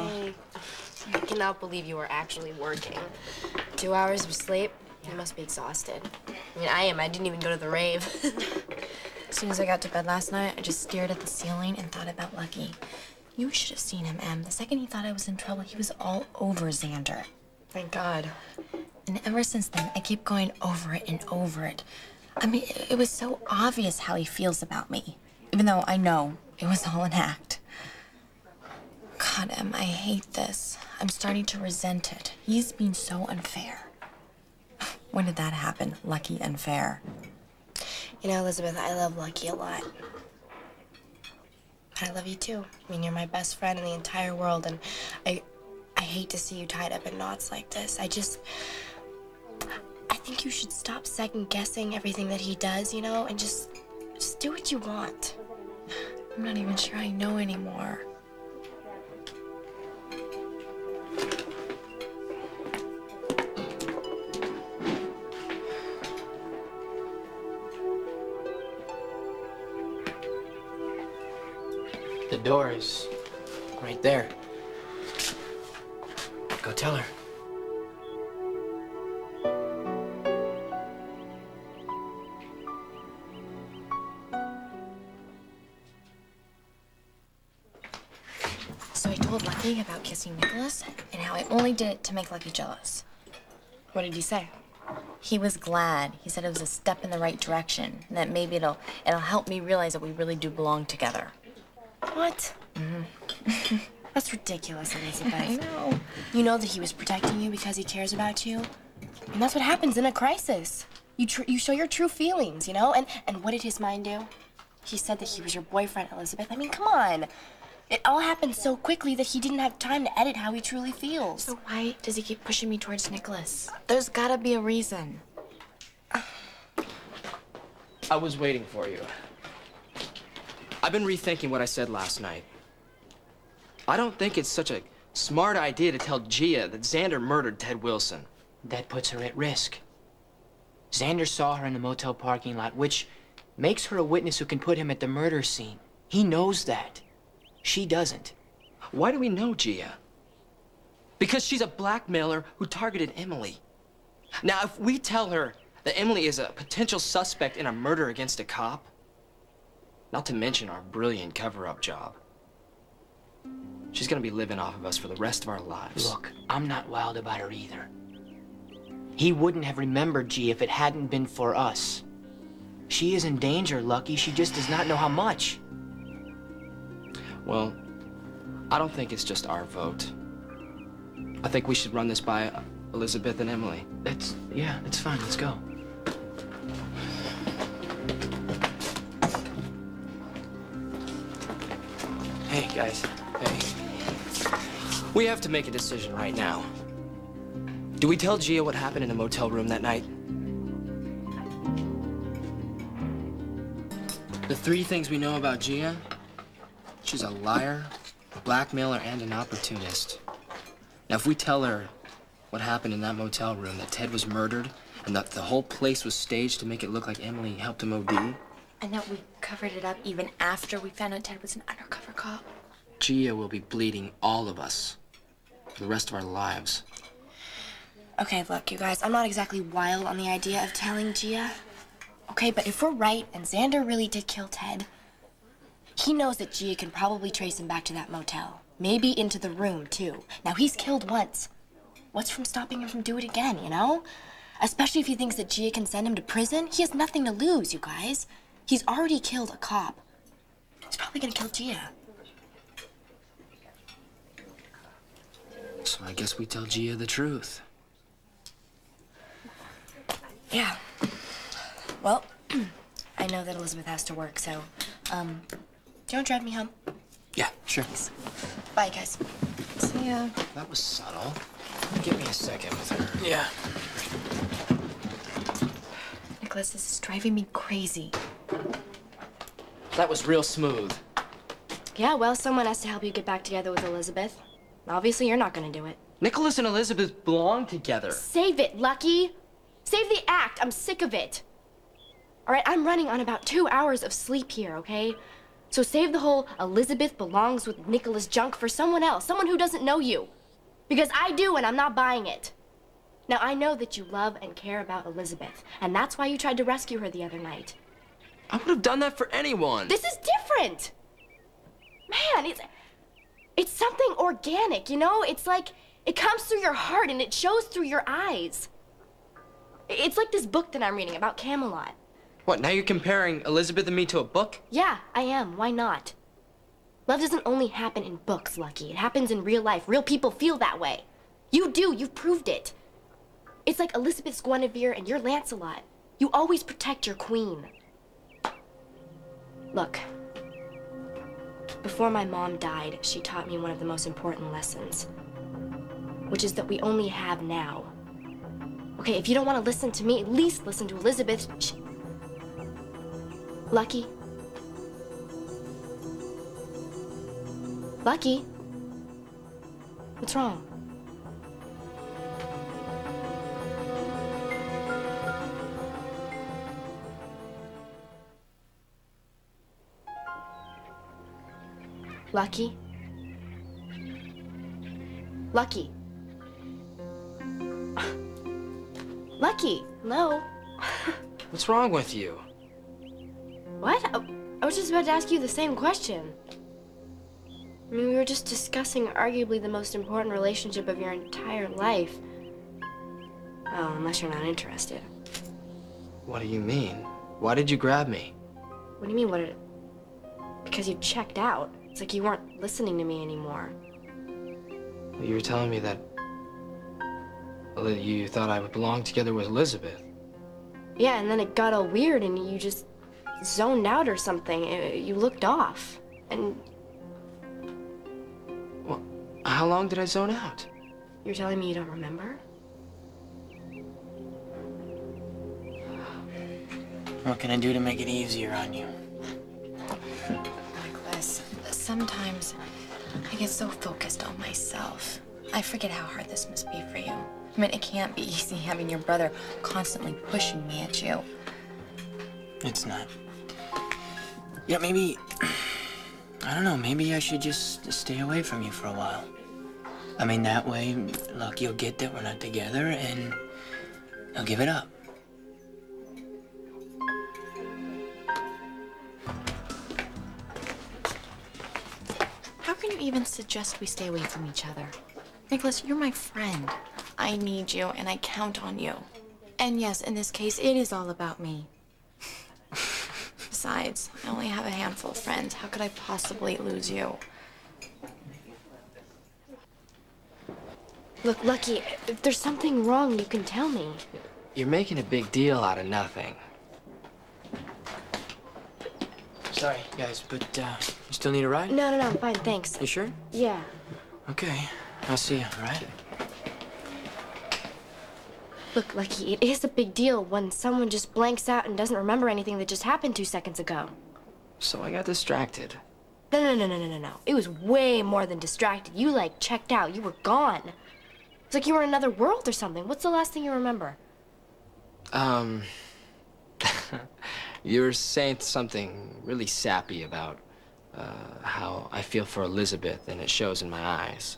Hey, I cannot believe you are actually working. 2 hours of sleep? You must be exhausted. I mean, I am. I didn't even go to the rave. As soon as I got to bed last night, I just stared at the ceiling and thought about Lucky. You should have seen him, Em. The second he thought I was in trouble, he was all over Xander. Thank God. And ever since then, I keep going over it and over it. I mean, it was so obvious how he feels about me, even though I know it was all an act. God, Em, I hate this. I'm starting to resent it. He's being so unfair. When did that happen? Lucky unfair. You know, Elizabeth, I love Lucky a lot. But I love you too. I mean, you're my best friend in the entire world, and I hate to see you tied up in knots like this. I think you should stop second-guessing everything that he does, you know, and just do what you want. I'm not even sure I know anymore. The door is right there. Go tell her. So I told Lucky about kissing Nicholas and how I only did it to make Lucky jealous. What did he say? He was glad. He said it was a step in the right direction, and that maybe it'll help me realize that we really do belong together. What? Mm-hmm. That's ridiculous, Elizabeth. I know. You know that he was protecting you because he cares about you? And that's what happens in a crisis. You show your true feelings, you know? And what did his mind do? He said that he was your boyfriend, Elizabeth. I mean, come on. It all happened so quickly that he didn't have time to edit how he truly feels. So why does he keep pushing me towards Nicholas? There's gotta be a reason. I was waiting for you. I've been rethinking what I said last night. I don't think it's such a smart idea to tell Gia that Xander murdered Ted Wilson. That puts her at risk. Xander saw her in the motel parking lot, which makes her a witness who can put him at the murder scene. He knows that. She doesn't. Why do we know Gia? Because she's a blackmailer who targeted Emily. Now, if we tell her that Emily is a potential suspect in a murder against a cop, not to mention our brilliant cover-up job, she's gonna be living off of us for the rest of our lives. Look, I'm not wild about her either. He wouldn't have remembered G if it hadn't been for us. She is in danger, Lucky. She just does not know how much. Well, I don't think it's just our vote. I think we should run this by Elizabeth and Emily. That's fine. Let's go. Hey, guys. Hey. We have to make a decision right now. Do we tell Gia what happened in the motel room that night? The 3 things we know about Gia: she's a liar, a blackmailer, and an opportunist. Now, if we tell her what happened in that motel room, that Ted was murdered, and that the whole place was staged to make it look like Emily helped him OD, And that we covered it up even after we found out Ted was an undercover cop. Gia will be bleeding all of us for the rest of our lives. Okay, look, you guys, I'm not exactly wild on the idea of telling Gia. Okay, but if we're right and Xander really did kill Ted, he knows that Gia can probably trace him back to that motel. Maybe into the room, too. Now, he's killed once. What's from stopping him from doing it again, you know? Especially if he thinks that Gia can send him to prison. He has nothing to lose, you guys. He's already killed a cop. He's probably gonna kill Gia. So I guess we tell Gia the truth. Yeah. Well, I know that Elizabeth has to work, so, do you want to drive me home? Yeah, sure. Thanks. Bye, guys. See ya. That was subtle. Give me a second with her. Yeah. Nicholas, this is driving me crazy. That was real smooth. Yeah, well, someone has to help you get back together with Elizabeth. Obviously, you're not gonna do it. Nicholas and Elizabeth belong together. Save it, Lucky! Save the act! I'm sick of it! All right, I'm running on about 2 hours of sleep here, okay? So save the whole Elizabeth belongs with Nicholas junk for someone else, someone who doesn't know you. Because I do, and I'm not buying it. Now, I know that you love and care about Elizabeth, and that's why you tried to rescue her the other night. I would have done that for anyone. This is different! Man, it's something organic, you know? It's like it comes through your heart and it shows through your eyes. It's like this book that I'm reading about Camelot. What, now you're comparing Elizabeth and me to a book? Yeah, I am. Why not? Love doesn't only happen in books, Lucky. It happens in real life. Real people feel that way. You do. You've proved it. It's like Elizabeth's Guinevere and you're Lancelot. You always protect your queen. Look, before my mom died, she taught me one of the most important lessons, which is that we only have now. Okay, if you don't want to listen to me, at least listen to Elizabeth. Lucky? Lucky? What's wrong? Lucky? Lucky? Lucky? No. What's wrong with you? What? I was just about to ask you the same question. I mean, we were just discussing arguably the most important relationship of your entire life. Oh, unless you're not interested. What do you mean? Why did you grab me? What do you mean, because you checked out. It's like you weren't listening to me anymore. Well, you were telling me that you thought I would belong together with Elizabeth. Yeah, and then it got all weird and you just zoned out or something. You looked off. And Well, how long did I zone out? you're telling me you don't remember? What can I do to make it easier on you? Nicholas, sometimes I get so focused on myself. I forget how hard this must be for you. I mean, it can't be easy having your brother constantly pushing me at you. It's not. Yeah, maybe... I don't know, maybe I should just stay away from you for a while. I mean, that way, look, you'll get that we're not together, and I'll give it up. How can you even suggest we stay away from each other? Nicholas, you're my friend. I need you, and I count on you. And yes, in this case, it is all about me. Besides, I only have a handful of friends. How could I possibly lose you? Look, Lucky, if there's something wrong, you can tell me. You're making a big deal out of nothing. Sorry, guys, but you still need a ride? No, I'm fine, thanks. You sure? Yeah. Okay, I'll see you, all right? Look, Lucky, it is a big deal when someone just blanks out and doesn't remember anything that just happened 2 seconds ago. So I got distracted. No. It was way more than distracted. You, like, checked out. You were gone. It's like you were in another world or something. What's the last thing you remember? You were saying something really sappy about how I feel for Elizabeth, and it shows in my eyes.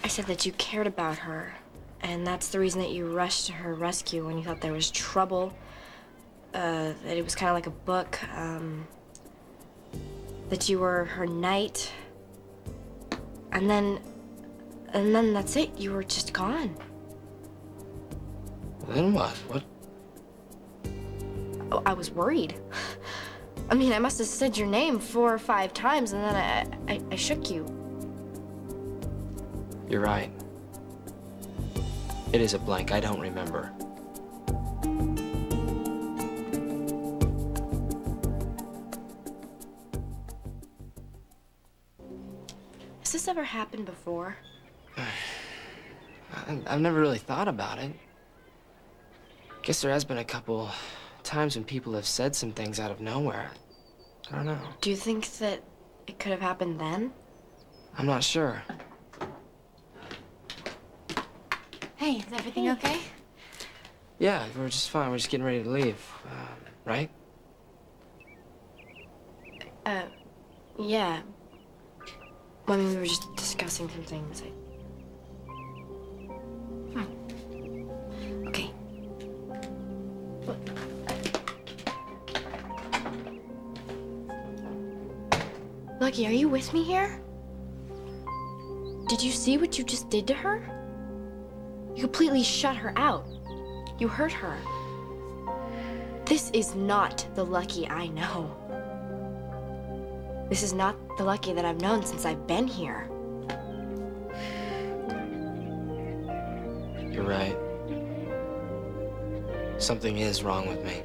I said that you cared about her, and that's the reason that you rushed to her rescue when you thought there was trouble. That it was kind of like a book, that you were her knight. And then that's it. You were just gone. Then what? What? Oh, I was worried. I mean, I must have said your name 4 or 5 times, and then I shook you. You're right. It is a blank. I don't remember. Has this ever happened before? I've never really thought about it. Guess there has been a couple times when people have said some things out of nowhere. I don't know. Do you think that it could have happened then? I'm not sure. Hey, is everything okay? Yeah, we're just fine. We're just getting ready to leave, right? Yeah. Well, I mean, we were just discussing some things. Okay. Lucky, are you with me here? Did you see what you just did to her? You completely shut her out. You hurt her. This is not the Lucky I know. This is not the Lucky that I've known since I've been here. You're right. Something is wrong with me.